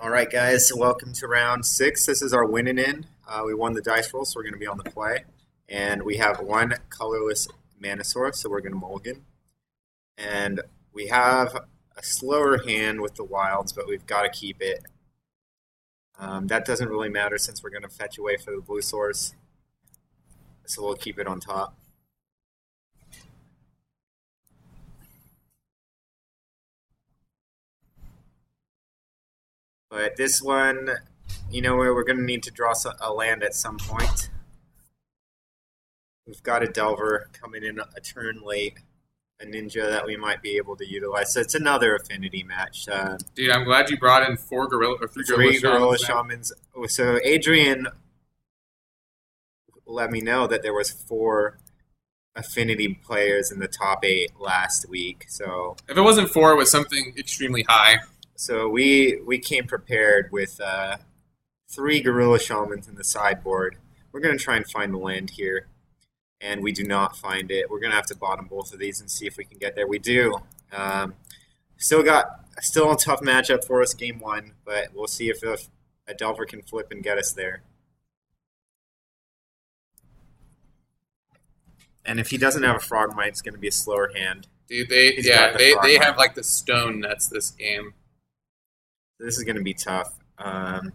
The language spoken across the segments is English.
All right, guys, welcome to round six. This is our winning in. We won the dice roll, so we're going to be on the play. And we have one colorless Manosaur, so we're going to mulligan. And we have a slower hand with the wilds, but we've got to keep it. That doesn't really matter since we're going to fetch away for the blue source. So we'll keep it on top. But this one, we're going to need to draw a land at some point. We've got a Delver coming in a turn late, a Ninja that we might be able to utilize. So it's another affinity match. Dude, I'm glad you brought in three Gorilla Shamans. So Adrian let me know that there was 4 affinity players in the top 8 last week. So if it wasn't 4, it was something extremely high. So we came prepared with 3 Gorilla Shamans in the sideboard. We're going to try and find the land here, and we do not find it. We're going to have to bottom both of these and see if we can get there. We do. Still a tough matchup for us, game 1, but we'll see if a Delver can flip and get us there. And if he doesn't have a Frogmite, it's going to be a slower hand. Dude, they have like the stone nuts this game. This is going to be tough. If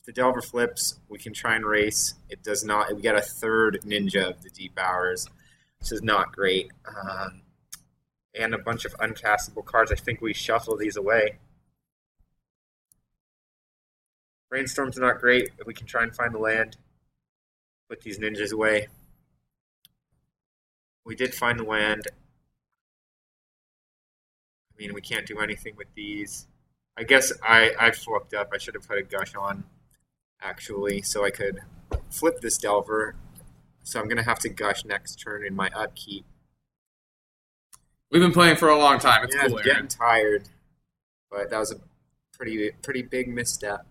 the Delver flips, we can try and race. It does not. We got a 3rd Ninja of the Deep Hours, which is not great. And a bunch of uncastable cards. I think we shuffle these away. Brainstorm's not great, but we can try and find the land. Put these ninjas away. We did find the land. I mean, we can't do anything with these. I guess I fucked up. I should have put a Gush on, actually, so I could flip this Delver. So I'm going to have to Gush next turn in my upkeep. We've been playing for a long time. It's cool, I'm getting tired, but that was a pretty big misstep.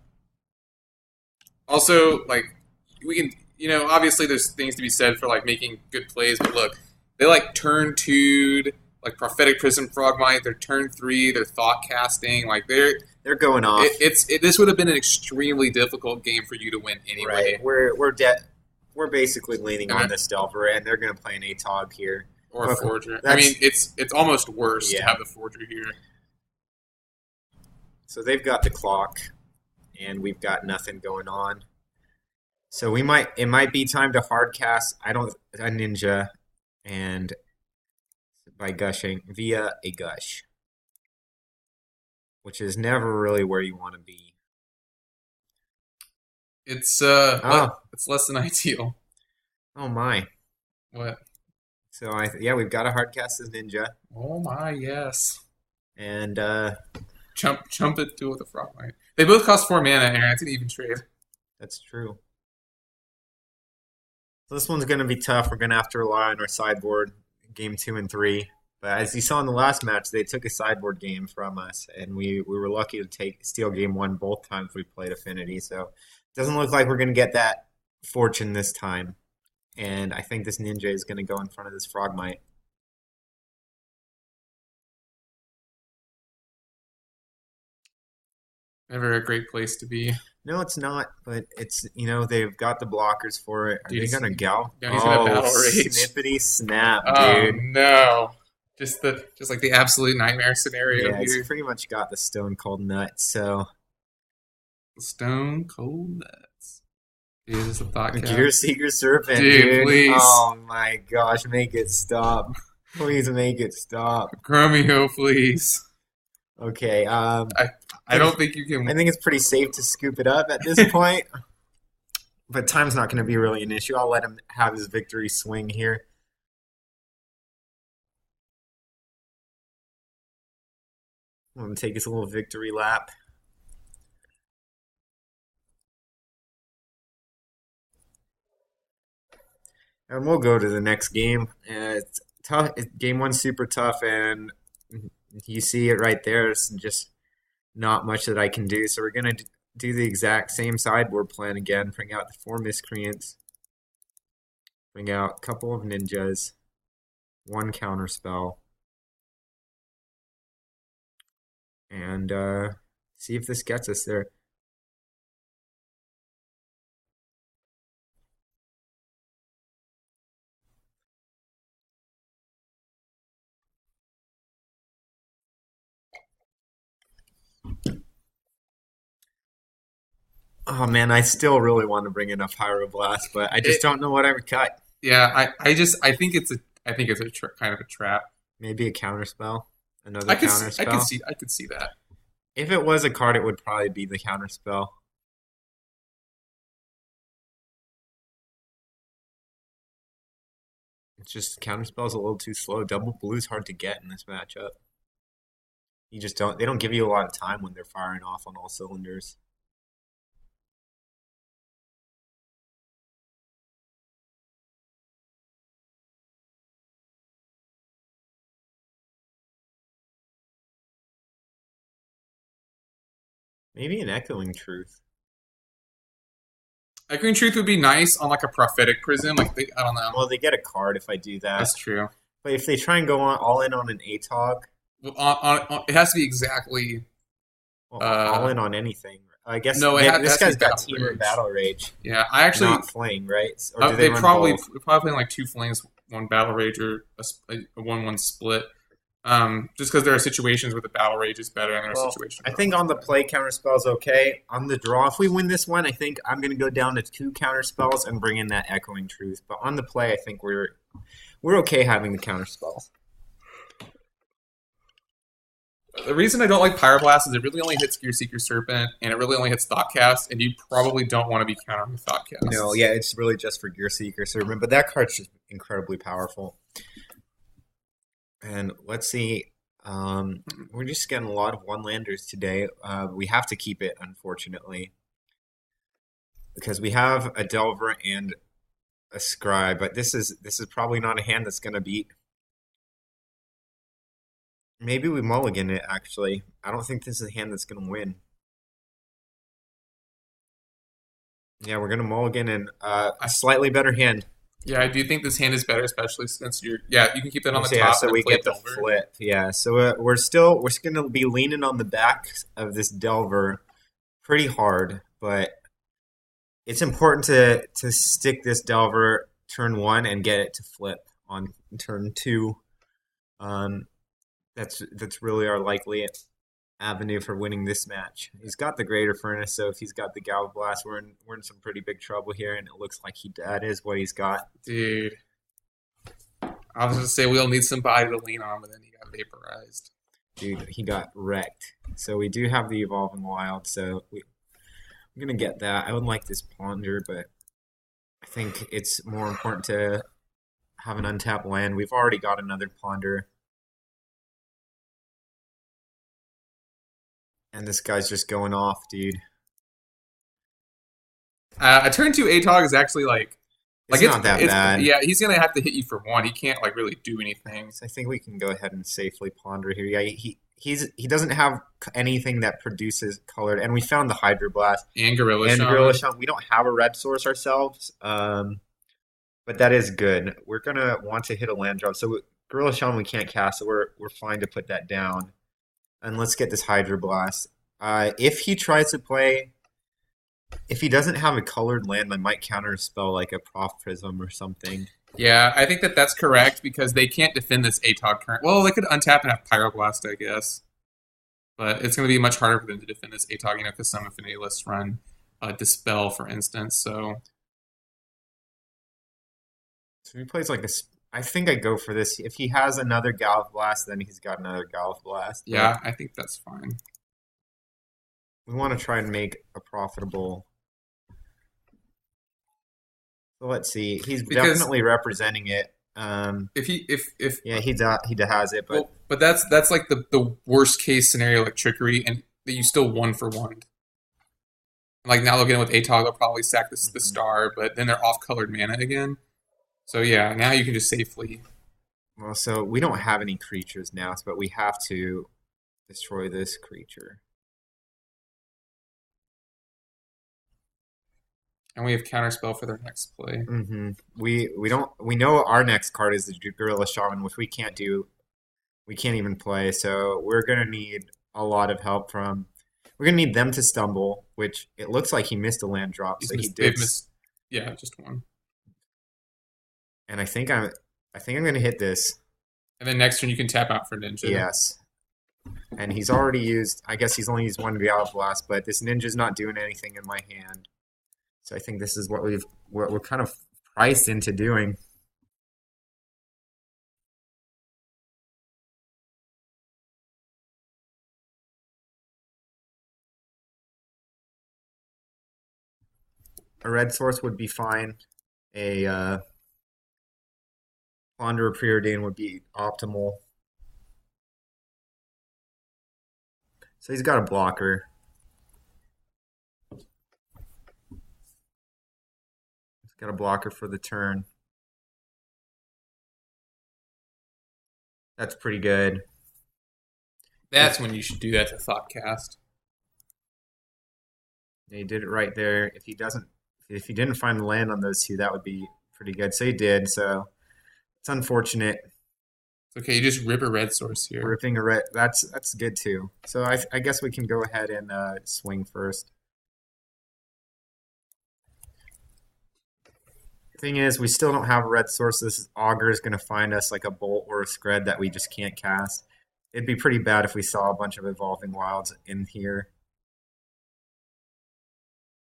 Also, like, we can, obviously there's things to be said for, like, making good plays, but look, they, like, turn 2'd, like Prophetic Prism Frogmite, they're turn 3, they're thought casting, like they're going off. This would have been an extremely difficult game for you to win anyway. Right. We're basically leaning on this Delver, and they're going to play an Atog here or a Forger. I mean, it's almost worse to have the Forger here. So they've got the clock, and we've got nothing going on. So it might be time to hard cast. A Ninja, and by gushing via a Gush, which is never really where you want to be. It's less than ideal. Oh my! What? So we've got a hard cast as Ninja. Oh my, yes. And jump it to with a Frogmite. They both cost 4 mana, Aaron. It's an even trade. That's true. So this one's going to be tough. We're going to have to rely on our sideboard. Game 2 and 3, but as you saw in the last match, they took a sideboard game from us, and we were lucky to steal game 1 both times we played Affinity. So it doesn't look like we're going to get that fortune this time. And I think this Ninja is going to go in front of this Frogmite. Never a great place to be. No, it's not, but it's, they've got the blockers for it. Are they going to go? Yeah, he's going to Battle Rage. Snippety snap, oh, dude. No. Just like the absolute nightmare scenario here. He's pretty much got the Stone Cold Nuts, so. Stone Cold Nuts. Dude, this is a thought cap. Gear Seeker Serpent, dude. Please. Oh my gosh, make it stop. Please make it stop. Chromio, please. Okay, I don't think you can. I think it's pretty safe to scoop it up at this point. But time's not going to be really an issue. I'll let him have his victory swing here. I'm going to take his little victory lap. And we'll go to the next game. It's tough. Game 1's super tough, and you see it right there. It's just not much that I can do. So we're going to do the exact same sideboard plan again. Bring out the 4 Miscreants. Bring out a couple of Ninjas. 1 Counterspell. And see if this gets us there. Oh man, I still really want to bring in a Pyroblast, but I just It, don't know what I would cut. yeah, I think it's a kind of a trap. Maybe a counterspell, another counterspell. I could see that. If it was a card, it would probably be the counterspell. It's just counterspell's a little too slow. Double blue's hard to get in this matchup. You just don't. They don't give you a lot of time when they're firing off on all cylinders. Maybe an Echoing Truth. Echoing Truth would be nice on like a prophetic prism. I don't know. Well, they get a card if I do that. That's true. But if they try and go all in on an ATOG, Well, it has to be exactly. well, all in on anything. I guess No, this guy's got Battle Team or Rage. Battle Rage, Yeah, I actually. not Fling, right? Or do They run probably both? playing like two flames, one battle rage, or a 1-1 split. Just because there are situations where the battle rage is better, and there are Well, situations. I think on the play counterspell's okay. On the draw, if we win this one, I think I'm going to go down to 2 counterspells and bring in that Echoing Truth. But on the play, I think we're okay having the counterspells. The reason I don't like Pyroblast is it really only hits Gear Seeker Serpent, and it really only hits Thoughtcast, and you probably don't want to be countering Thoughtcast. No, yeah, it's really just for Gear Seeker Servant, but that card's just incredibly powerful. And let's see, we're just getting a lot of one-landers today. We have to keep it, unfortunately, because we have a Delver and a Scribe, but this is probably not a hand that's going to beat. Maybe we mulligan it, actually. I don't think this is a hand that's going to win. Yeah, we're going to mulligan and a slightly better hand. Yeah, I do think this hand is better, especially since you can keep that on the Yeah, top. so and we play get the Delver. flip. Yeah, so we're going to be leaning on the back of this Delver pretty hard, but it's important to stick this Delver turn 1 and get it to flip on turn 2. That's really our likely avenue for winning this match. He's got the Greater Furnace, so if he's got the Galvablast, we're in some pretty big trouble here, and it looks like that is what he's got. Dude. I was going to say we'll need somebody to lean on, but then he got vaporized. Dude, he got wrecked. So we do have the Evolving Wild, so we're going to get that. I would like this Ponder, but I think it's more important to have an untapped land. We've already got another Ponder. And this guy's just going off, dude. A turn 2 ATOG is actually It's not that bad. Yeah, he's going to have to hit you for 1. He can't really do anything. So I think we can go ahead and safely Ponder here. Yeah, he doesn't have anything that produces colored, and we found the Hydroblast And Gorilla and Shaman. Gorilla Shaman. We don't have a red source ourselves, but that is good. We're gonna want to hit a land drop. So Gorilla Shaman we can't cast, so we're fine to put that down. And let's get this Hydroblast. If he tries to play, if he doesn't have a colored land, I might counter spell like a Prof Prism or something. Yeah, I think that's correct because they can't defend this ATOG turn. Well, they could untap and have Pyroblast, I guess. But it's going to be much harder for them to defend this ATOG, because some affinity lists run Dispel, for instance. So he plays like a. I think I go for this. If he has another Galvablast, then he's got another Galvablast. yeah, I think that's fine. We want to try and make a profitable. So let's see. He's Because- definitely representing it. If He has it, but well, but that's like the worst case scenario, like Trickery, and that you still 1-for-1. Like now they'll get in with ATOG, they'll probably sack the star, but then they're off colored mana again. So yeah, now you can just safely. well, so we don't have any creatures now, but we have to destroy this creature. And we have Counterspell for their next play. Mm-hmm. We know our next card is the Gorilla Shaman, which we can't do. We can't even play, so we're gonna need a lot of help from. We're gonna need them to stumble, which it looks like he missed a land drop, so he They've did. missed, yeah, just 1. And I think I'm gonna hit this. And then next turn you can tap out for Ninja. Yes. And he's already used, I guess he's only used one Diablo Blast, but this ninja's not doing anything in my hand. So I think this is what we're kind of priced into doing. A red source would be fine. A Ponder Preordain would be optimal. So he's got a blocker. He's got a blocker for the turn. That's pretty good. That's when you should do that to Thoughtcast. He did it right there. If he didn't find the land on those two, that would be pretty good. So he did. So it's unfortunate. It's okay, you just rip a red source here. Ripping a red, that's good too. So I guess we can go ahead and swing first. Thing is, we still don't have a red source. This augur is going to find us like a bolt or a scred that we just can't cast. It'd be pretty bad if we saw a bunch of evolving wilds in here.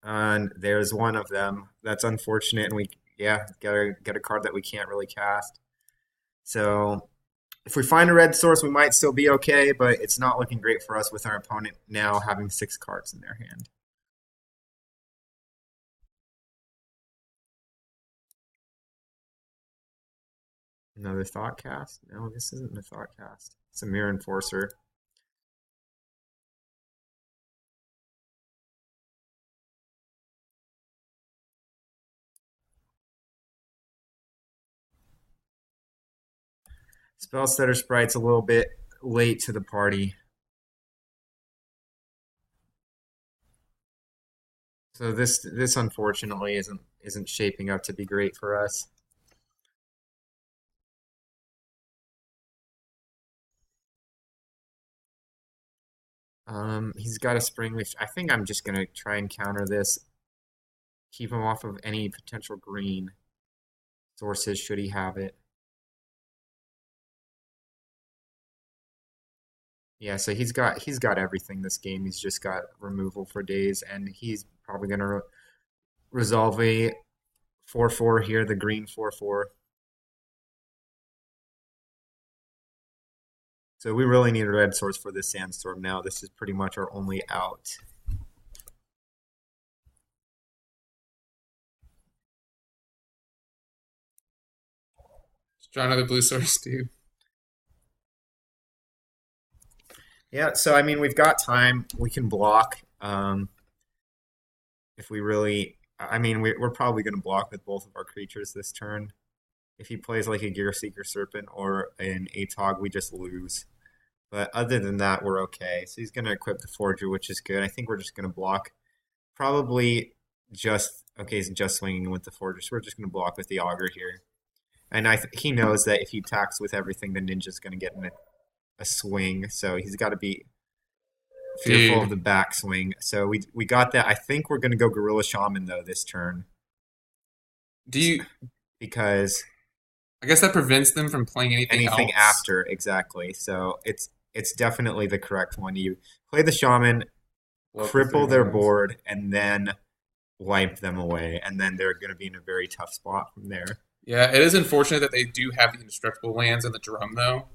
And there's one of them. That's unfortunate, and we get a card that we can't really cast. So if we find a red source, we might still be okay, but it's not looking great for us with our opponent now having 6 cards in their hand. Another Thoughtcast? No, this isn't a Thoughtcast. It's a Mirror Enforcer. Spellstutter Sprite's a little bit late to the party. So this unfortunately isn't shaping up to be great for us. He's got a Springleaf. I think I'm just gonna try and counter this. Keep him off of any potential green sources should he have it. Yeah, so he's got everything this game. He's just got removal for days, and he's probably gonna resolve a 4/4 here, the green 4/4. So we really need a red source for this sandstorm now. This is pretty much our only out. Just draw another blue source, dude. Yeah, so I mean we've got time. We can block. If we really, I mean we're probably going to block with both of our creatures this turn. If he plays like a Gear Seeker Serpent or an Atog, we just lose. But other than that, we're okay. So he's going to equip the Forger, which is good. I think we're just going to block. Probably okay, he's just swinging with the Forger, so we're just going to block with the Augur here. And he knows that if he attacks with everything, the Ninja's going to get in a swing. So he's got to be fearful of the backswing. So we got that. I think we're going to go Gorilla Shaman, though, this turn. Because I guess that prevents them from playing anything else. After, exactly. So it's definitely the correct one. You play the Shaman, cripple their board, and then wipe them away. And then they're going to be in a very tough spot from there. Yeah, it is unfortunate that they do have the indestructible lands in the drum, though.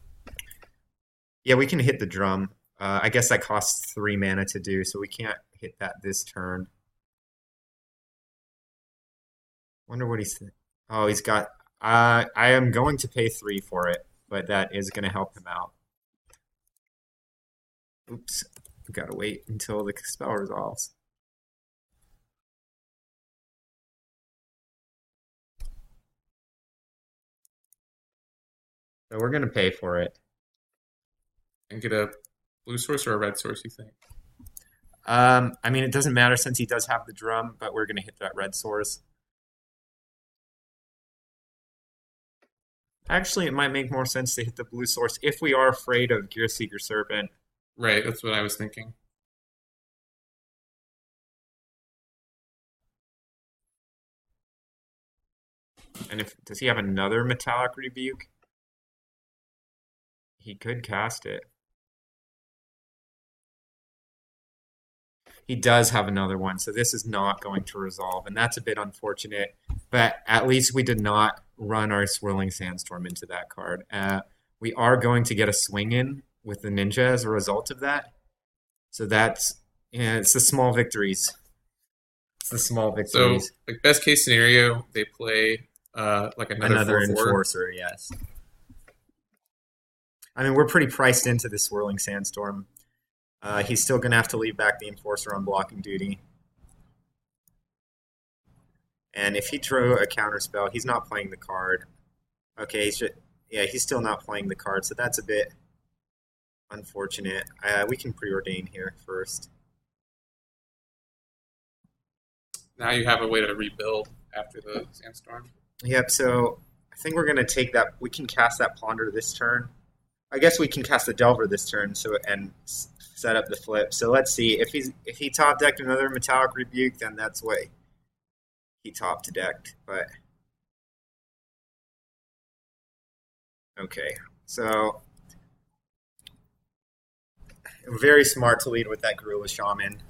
Yeah, we can hit the drum. I guess that costs 3 mana to do, so we can't hit that this turn. Wonder what he's... Oh, he's got... I am going to pay 3 for it, but that is going to help him out. Oops. We've got to wait until the spell resolves. So we're going to pay for it. And get a blue source or a red source, you think? I mean, it doesn't matter since he does have the drum, but we're going to hit that red source. Actually, it might make more sense to hit the blue source if we are afraid of Gear Seeker Serpent. Right, that's what I was thinking. And does he have another Metallic Rebuke? He could cast it. He does have another one, so this is not going to resolve, and that's a bit unfortunate. But at least we did not run our Swirling Sandstorm into that card. We are going to get a swing in with the Ninja as a result of that. So that's, yeah, it's the small victories. It's the small So, victories. like best case scenario, they play like Another 4/4. enforcer, yes. I mean, we're pretty priced into the Swirling Sandstorm. He's still going to have to leave back the enforcer on blocking duty. And if he drew a counterspell, he's not playing the card. Okay, he's still not playing the card, so that's a bit unfortunate. We can preordain here first. Now you have a way to rebuild after the sandstorm. Yep, so I think we're going to take that. We can cast that Ponder this turn. I guess we can cast the Delver this turn and set up the flip. So let's see. If he top decked another Metallic Rebuke, then that's what he top decked. But okay, so very smart to lead with that Gorilla Shaman.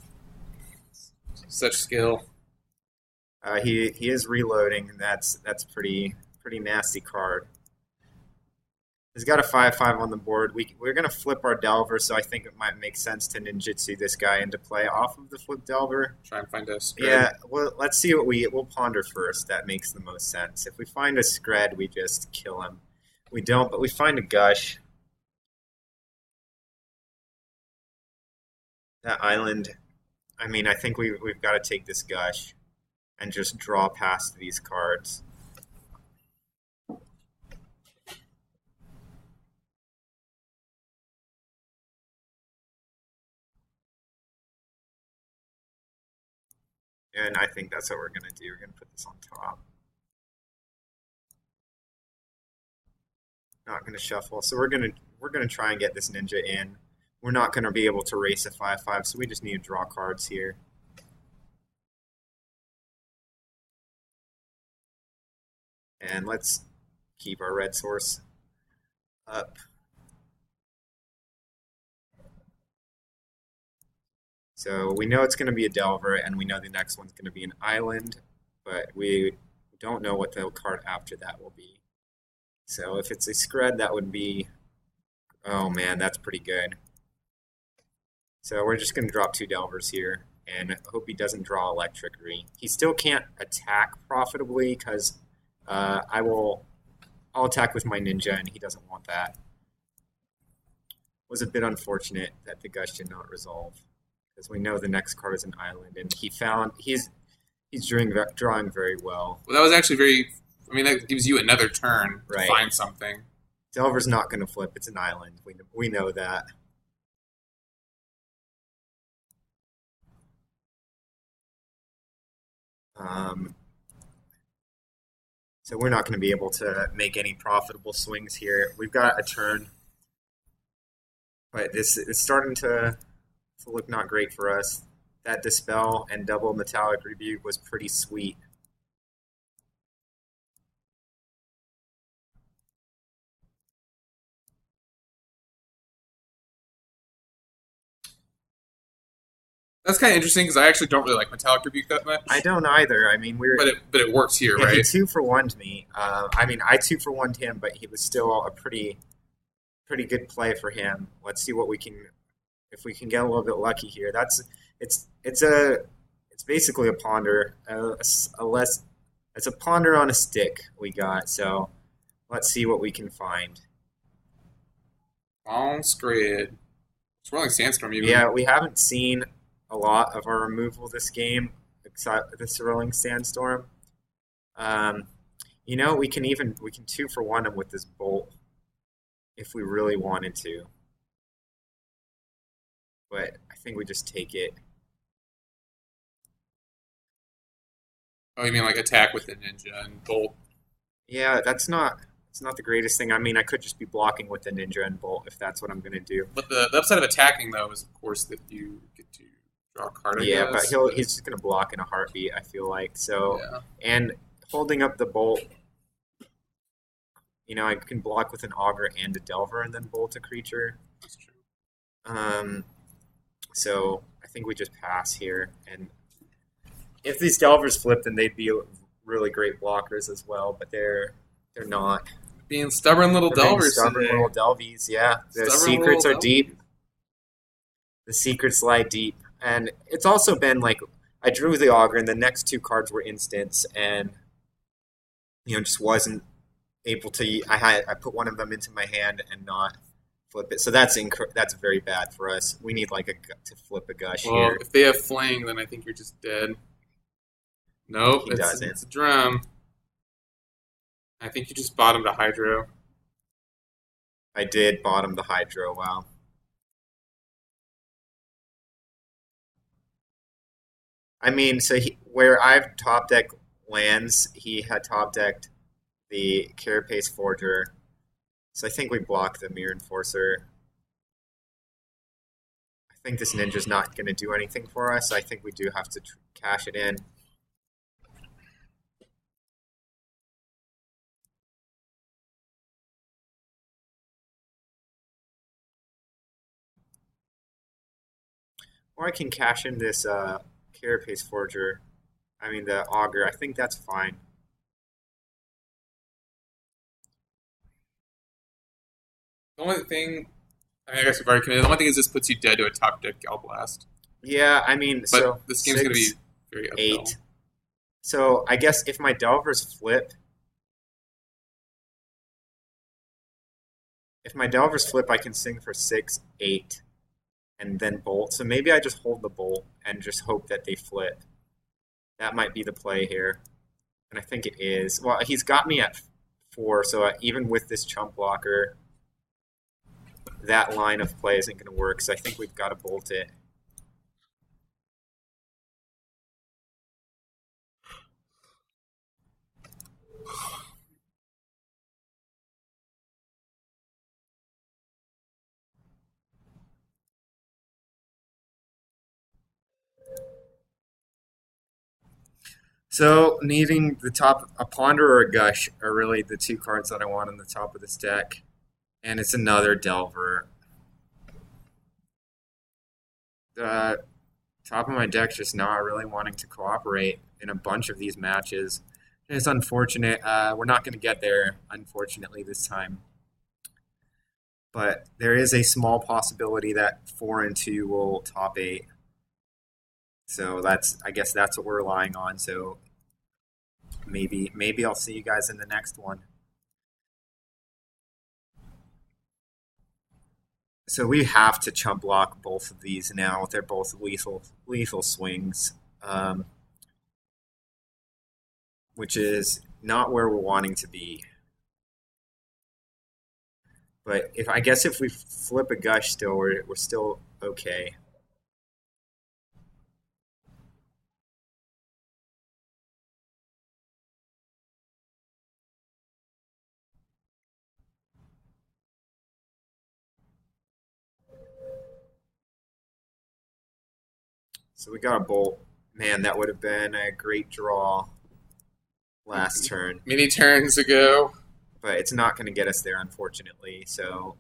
Such skill. He is reloading. That's pretty nasty card. He's got a 5/5 on the board. We're going to flip our Delver, so I think it might make sense to ninjutsu this guy into play off of the flip Delver. Try and find a scred. Yeah, well, let's see what we'll ponder first. That makes the most sense. If we find a scred, we just kill him. We don't, but we find a gush. That island, I mean, I think we've got to take this gush and just draw past these cards. And I think that's what we're going to do. We're going to put this on top. Not going to shuffle. So we're going to try and get this ninja in. We're not going to be able to race a 5/5, so we just need to draw cards here. And let's keep our red source up. So we know it's going to be a Delver, and we know the next one's going to be an island, but we don't know what the card after that will be. So if it's a scred, that would be... Oh man, that's pretty good. So we're just going to drop 2 Delvers here, and hope he doesn't draw Electrickery. He still can't attack profitably, because I'll attack with my Ninja, and he doesn't want that. It was a bit unfortunate that the Gush did not resolve, because we know the next card is an island, and he's drawing very well. Well, that was actually very... I mean, that gives you another turn to find something. Delver's not going to flip. It's an island. We know that. So we're not going to be able to make any profitable swings here. We've got a turn, but this is starting to look not great for us. That Dispel and double Metallic Rebuke was pretty sweet. That's kind of interesting because I actually don't really like Metallic Rebuke that much. I don't either. I mean, but it works here, right? He 2-for-1'd me. I mean, I 2-for-1'd him, but he was still a pretty good play for him. Let's see if we can get a little bit lucky here. It's basically a ponder, it's a ponder on a stick we got. So let's see what we can find. Long scred. Swirling Sandstorm, even. Yeah, we haven't seen a lot of our removal this game, except the Swirling Sandstorm. You know, we can 2-for-1 him with this bolt if we really wanted to. But I think we just take it. Oh, you mean like attack with the Ninja and bolt? Yeah, it's not the greatest thing. I mean, I could just be blocking with the Ninja and bolt if that's what I'm going to do. But the upside of attacking, though, is, of course, that you get to draw a card, Yeah, but he's just going to block in a heartbeat, I feel like. So, yeah. And holding up the bolt, you know, I can block with an Augur and a Delver and then bolt a creature. That's true. So I think we just pass here. And if these Delvers flip, then they'd be really great blockers as well. But they're not. Being stubborn little They're being Delvers stubborn today. little Delvies, yeah. The Stubborn secrets little are deep. The secrets lie deep. And it's also been like, I drew the Augur, and the next two cards were instants, and just wasn't able to. I put one of them into my hand and not flip it. So that's very bad for us. We need to flip a gush Well, here. if they have fling, then I think you're just dead. Nope, He doesn't. It's a drum. I think you just bottomed a Hydro. I did bottom the Hydro. Wow. I mean, so where I've top decked lands, he had top decked the Carapace Forger. So I think we block the Mirror Enforcer. I think this ninja's not going to do anything for us. I think we do have to cash it in. Or I can cash in this Carapace Forger. I mean, the Augur. I think that's fine. The only thing, I guess we've already committed. The one thing is this puts you dead to a top deck Galblast. Yeah, I mean, But so this game's going to be very uphill. 8. So I guess if my Delvers flip, I can sing for 6, 8, and then bolt. So maybe I just hold the bolt and just hope that they flip. That might be the play here, and I think it is. Well, he's got me at 4, so even with this chump blocker, that line of play isn't going to work. So I think we've got to bolt it. So needing a Ponder or a Gush are really the two cards that I want on the top of this deck. And it's another Delver. The top of my deck's just not really wanting to cooperate in a bunch of these matches. And it's unfortunate. We're not going to get there, unfortunately, this time. But there is a small possibility that 4 and 2 will top 8. So I guess that's what we're relying on. So maybe I'll see you guys in the next one. So we have to chump block both of these now. They're both lethal swings, which is not where we're wanting to be. But if we flip a Gush still, we're still okay. So we got a bolt. Man, that would have been a great draw last turn. Many turns ago. But it's not going to get us there, unfortunately. So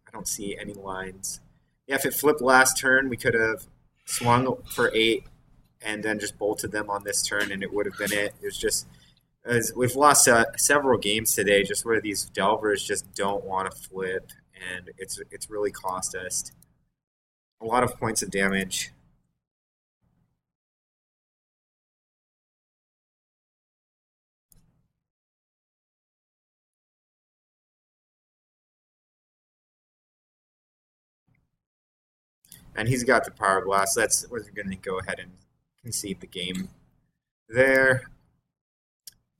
I don't see any lines. Yeah, if it flipped last turn, we could have swung for 8 and then just bolted them on this turn, and it would have been it. It was just, we've lost several games today just where these Delvers just don't want to flip, and it's really cost us a lot of points of damage. And he's got the Power Blast. We're going to go ahead and concede the game there.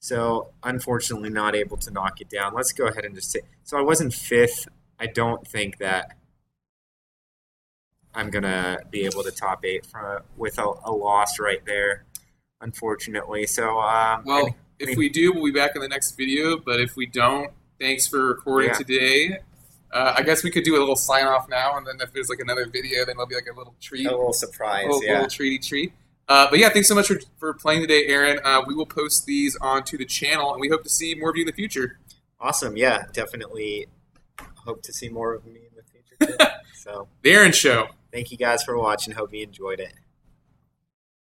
So, unfortunately, not able to knock it down. Let's go ahead and just say... So, I was in 5th. I don't think that I'm going to be able to top 8 with a loss right there, unfortunately. So, if we do, we'll be back in the next video. But if we don't, thanks for recording today. I guess we could do a little sign off now, and then if there's another video, then there'll be a little treat. A little surprise, a little treaty treat. But yeah, thanks so much for playing today, Aaron. We will post these onto the channel, and we hope to see more of you in the future. Awesome, yeah, definitely hope to see more of me in the future too. So, The Aaron Show. Thank you guys for watching. Hope you enjoyed it.